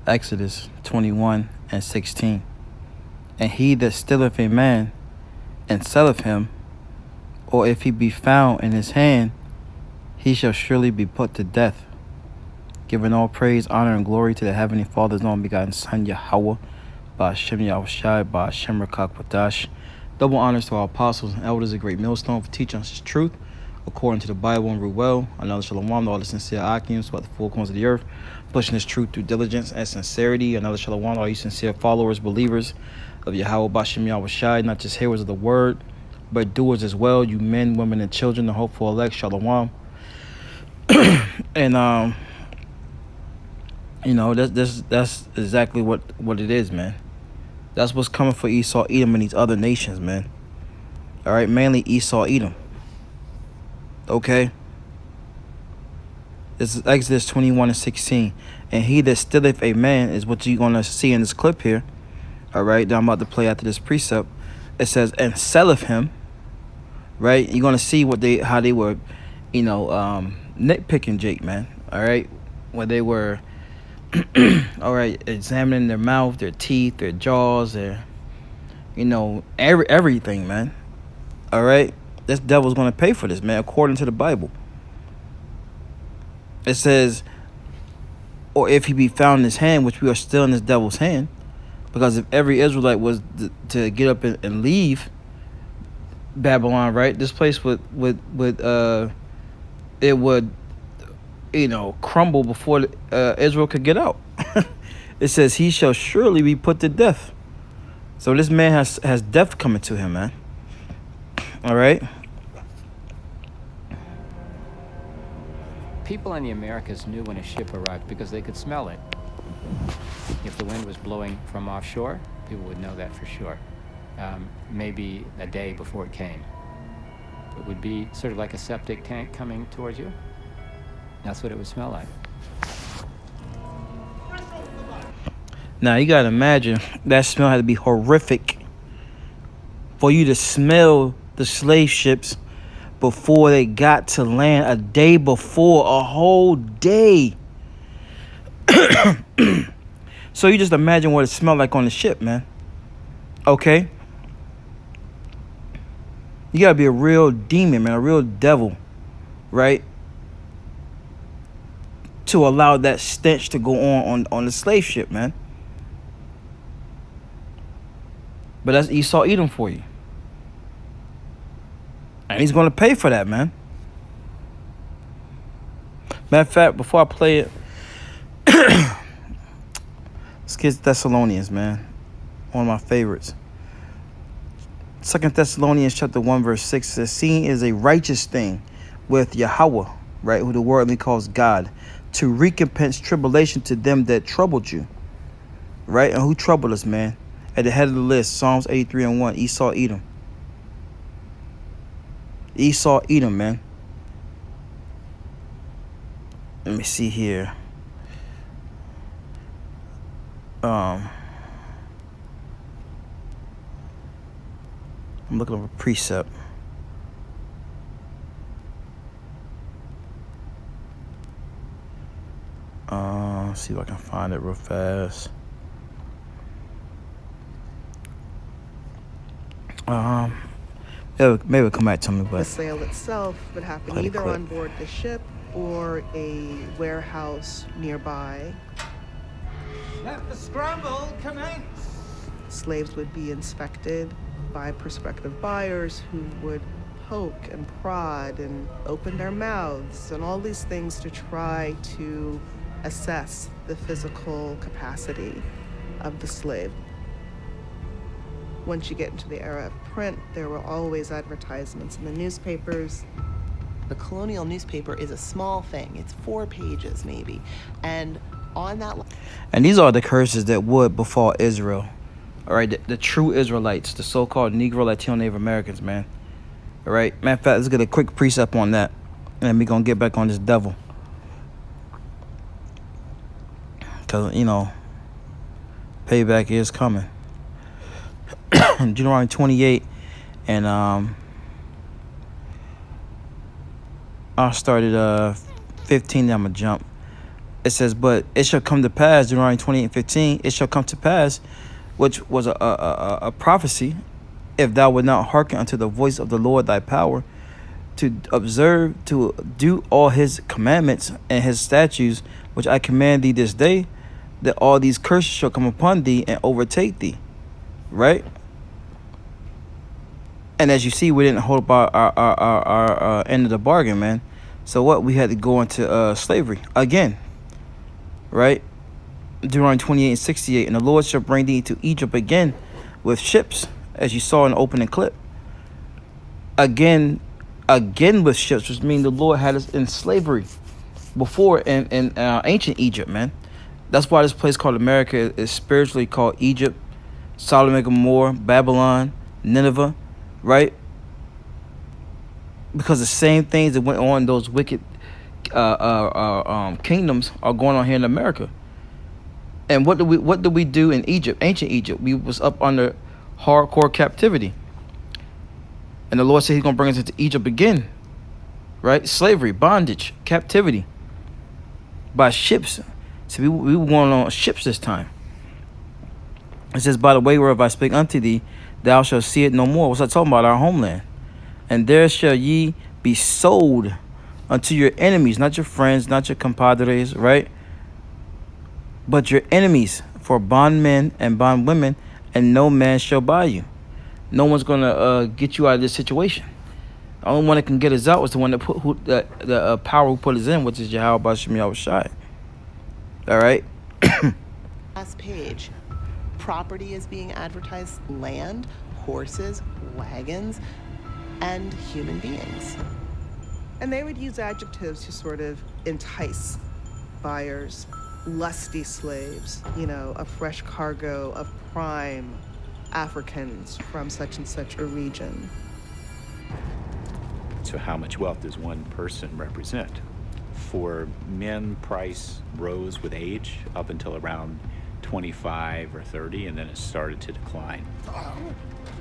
Exodus 21:16. And he that stealeth a man and selleth him, or if he be found in his hand, he shall surely be put to death. Giving all praise, honor, and glory to the Heavenly Father's only begotten Son, YAHAWAH, BAHASHAM, YAHAWASHI, BAHASHAM, RAKAKWADASH. Double honors to our apostles and elders, a great millstone for teaching us his truth, according to the Bible and rule well. Another shalom to all the sincere Akims throughout the four corners of the earth, pushing this truth through diligence and sincerity. Another shalom to all you sincere followers, believers of Yahawah, BAHASHAM, YAHAWASHI, not just hearers of the word, but doers as well. You men, women, and children, the hopeful elect, shalom. And you know, that's exactly what it is, man. That's what's coming for Esau, Edom, and these other nations, man. All right, mainly Esau, Edom. Okay. This is Exodus 21:16. And he that stealeth a man is what you're gonna see in this clip here. All right, that I'm about to play after this precept. It says, and selleth him. Right, you're gonna see how they were, nitpicking Jake, man. All right, where they were. All right, examining their mouth, their teeth, their jaws, their, everything, man. All right, this devil's gonna pay for this, man, according to the Bible. It says, or if he be found in his hand, which we are still in this devil's hand, because if every Israelite was to get up and leave Babylon, right, this place would crumble before Israel could get out. It says he shall surely be put to death. So this man has death coming to him, man. All right. People in the Americas knew when a ship arrived because they could smell it. If the wind was blowing from offshore, people would know that for sure. Maybe a day before it came. It would be sort of like a septic tank coming towards you. That's what it would smell like. Now, you got to imagine that smell had to be horrific for you to smell the slave ships before they got to land, a day before, a whole day. So you just imagine what it smelled like on the ship, man. Okay? You got to be a real demon, man, a real devil, right? To allow that stench to go on the slave ship, man. But that's Esau Edom for you. And he's going to pay for that, man. Matter of fact, before I play it, let's get Thessalonians, man. One of my favorites. 2 Thessalonians chapter 1, verse 6 says, seeing is a righteous thing with Yahawah, right, who the worldly calls God, to recompense tribulation to them that troubled you. Right? And who troubled us, man? At the head of the list, Psalms 83:1, Esau, Edom. Esau, Edom, man. Let me see here. I'm looking up a precept. See if I can find it real fast. Maybe it'll come back to me, but the sale itself would happen either on board the ship or a warehouse nearby. Let the scramble commence. Slaves would be inspected by prospective buyers who would poke and prod and open their mouths and all these things to try to assess the physical capacity of the slave. Once you get into the era of print, there were always advertisements in the newspapers. The colonial newspaper is a small thing. It's 4 pages maybe. And on that... And these are the curses that would befall Israel. All right, the true Israelites, the so-called Negro, Latino, Native Americans, man. All right, matter of fact, let's get a quick precept on that. And then we're going to get back on this devil. Because, payback is coming. Deuteronomy 28, and I started 15, then I'm going to jump. It says, but it shall come to pass, Deuteronomy 28:15, it shall come to pass, which was a prophecy, if thou would not hearken unto the voice of the Lord thy power, to observe, to do all his commandments and his statutes, which I command thee this day, that all these curses shall come upon thee and overtake thee. Right? And as you see, we didn't hold up our end of the bargain, man. So what? We had to go into slavery again. Right? Deuteronomy 28:68, and the Lord shall bring thee to Egypt again with ships, as you saw in the opening clip. Again with ships, which means the Lord had us in slavery before in ancient Egypt, man. That's why this place called America is spiritually called Egypt, Sodom and Gomorrah, Babylon, Nineveh, right? Because the same things that went on in those wicked kingdoms are going on here in America. And what do we do in Egypt, ancient Egypt? We was up under hardcore captivity. And the Lord said he's going to bring us into Egypt again, right? Slavery, bondage, captivity by ships. So we were going on ships this time. It says, by the way whereof I speak unto thee, thou shalt see it no more. What's that talking about? Our homeland. And there shall ye be sold unto your enemies, not your friends, not your compadres, right? But your enemies for bondmen and bondwomen, and no man shall buy you. No one's gonna get you out of this situation. The only one that can get us out was the one that put the power who put us in, which is YAHAWASHI. All right. Last page. Property is being advertised: land, horses, wagons, and human beings. And they would use adjectives to sort of entice buyers. Lusty slaves, you know, a fresh cargo of prime Africans from such and such a region. So how much wealth does one person represent? For men, price rose with age up until around 25 or 30, and then it started to decline.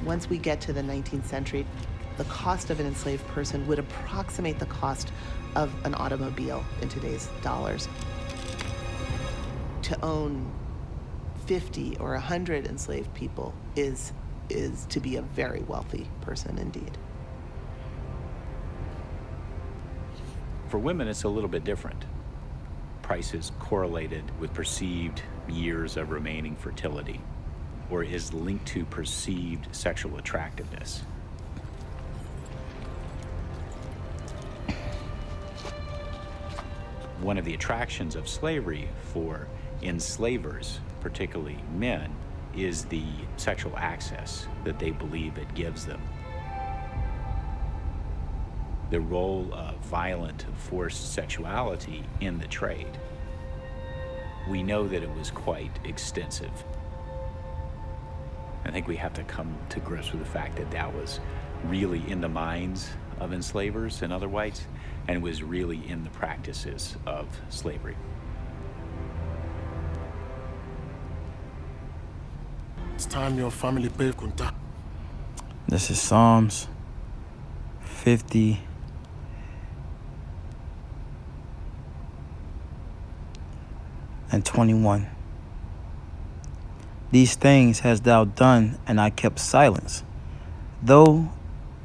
Once we get to the 19th century, the cost of an enslaved person would approximate the cost of an automobile in today's dollars. To own 50 or 100 enslaved people is to be a very wealthy person indeed. For women, it's a little bit different. Price is correlated with perceived years of remaining fertility, or is linked to perceived sexual attractiveness. One of the attractions of slavery for enslavers, particularly men, is the sexual access that they believe it gives them. The role of violent, forced sexuality in the trade. We know that it was quite extensive. I think we have to come to grips with the fact that that was really in the minds of enslavers and other whites, and was really in the practices of slavery. It's time your family pay kunta. This is Psalms 50 and 21. These things hast thou done, and I kept silence. Though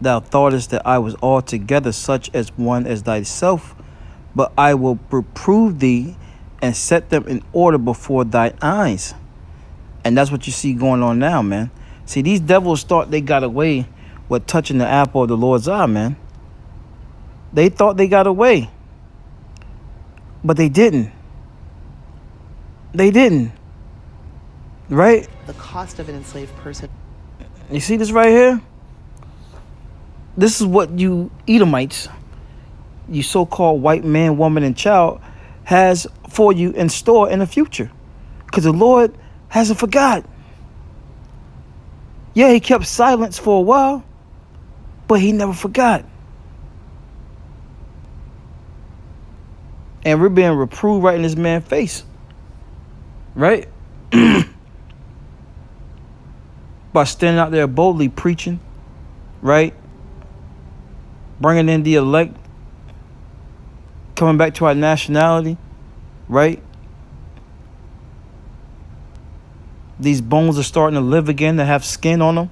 thou thoughtest that I was altogether such as one as thyself, but I will reprove thee and set them in order before thy eyes. And that's what you see going on now, man. See, these devils thought they got away with touching the apple of the Lord's eye, man. They thought they got away. But they didn't. They didn't. Right? The cost of an enslaved person. You see this right here? This is what you Edomites, you so-called white man, woman, and child, has for you in store in the future. Because the Lord hasn't forgot. Yeah, he kept silence for a while, but he never forgot. And we're being reproved right in this man's face. Right? By standing out there boldly preaching. Right? Bringing in the elect. Coming back to our nationality. right? These bones are starting to live again, to have skin on them.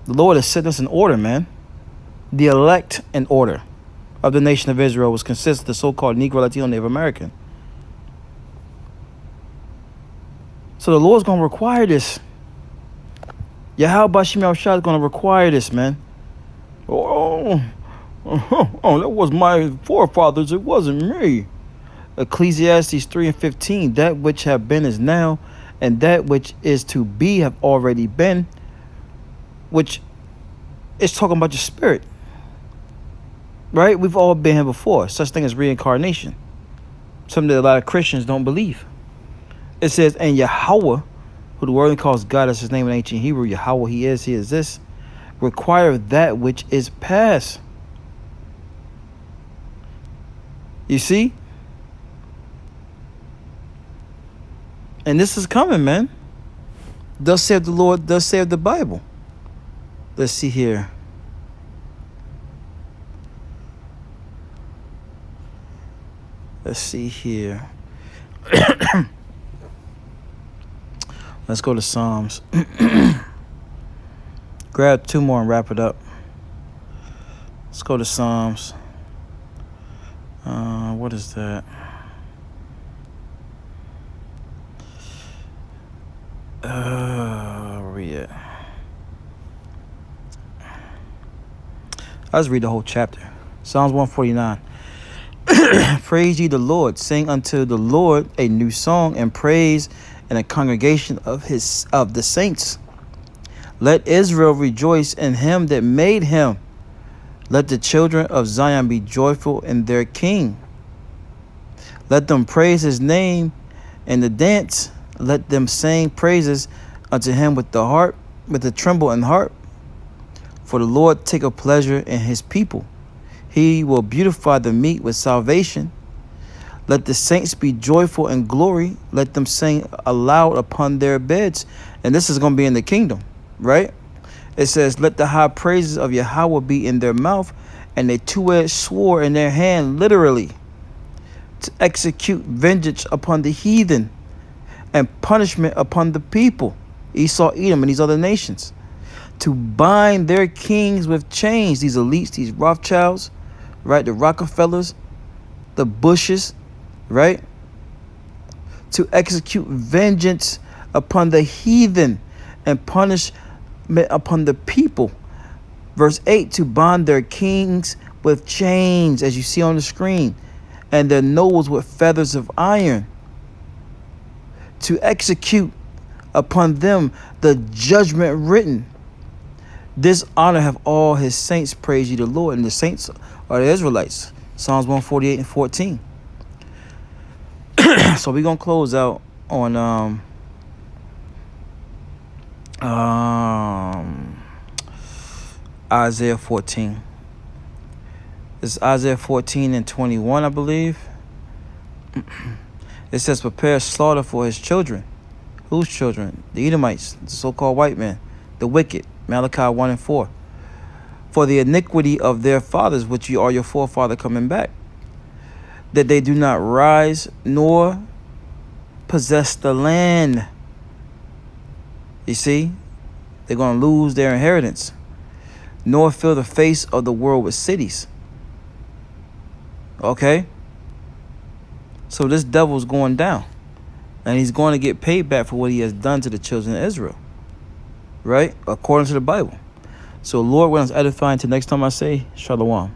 The Lord has set us in order, man. The elect in order of the nation of Israel was consist of the so-called Negro, Latino, Native American. So the Lord's going to require this. YAHAWASHI is going to require this, man. Oh, that was my forefathers. It wasn't me. Ecclesiastes 3:15. That which have been is now, and that which is to be have already been. Which is talking about your spirit. Right? We've all been here before. Such thing as reincarnation. Something that a lot of Christians don't believe. It says, and Yahawah, who the word calls God, that's his name in ancient Hebrew, Yahawah, he is this, require that which is past. You see? And this is coming, man. Thus saith the Lord, thus saith the Bible. Let's see here. Let's see here. Let's go to Psalms. Grab two more and wrap it up. Let's go to Psalms. What is that? Where we at? I'll just read the whole chapter. Psalms 149. Praise ye the Lord. Sing unto the Lord a new song, and praise in a congregation of the saints. Let Israel rejoice in him that made him. Let the children of Zion be joyful in their king. Let them praise his name in the dance. Let them sing praises unto him with the harp, with the tremble and harp. For the Lord taketh pleasure in his people. He will beautify the meek with salvation. Let the saints be joyful in glory. Let them sing aloud upon their beds. And this is going to be in the kingdom, right? It says, let the high praises of Yahawah be in their mouth, and a two-edged sword in their hand, literally, to execute vengeance upon the heathen and punishment upon the people, Esau, Edom, and these other nations, to bind their kings with chains, these elites, these Rothschilds, right, the Rockefellers, the Bushes, right, to execute vengeance upon the heathen and punishment upon the people. Verse 8, to bind their kings with chains, as you see on the screen, and their nobles with feathers of iron, to execute upon them the judgment written. This honor have all his saints, praise ye the Lord. And the saints are the Israelites. Psalms 148 and 14. So we're going to close out on Isaiah 14. This is Isaiah 14 and 21, I believe. It says, prepare slaughter for his children. Whose children? The Edomites, the so-called white men, the wicked. Malachi 1 and 4. For the iniquity of their fathers, which you are your forefather coming back, that they do not rise nor possess the land. You see, they're going to lose their inheritance, nor fill the face of the world with cities. Okay? So this devil's going down, and he's going to get paid back for what he has done to the children of Israel. Right? According to the Bible. So, Lord, when it's edifying, till next time I say, Shalom.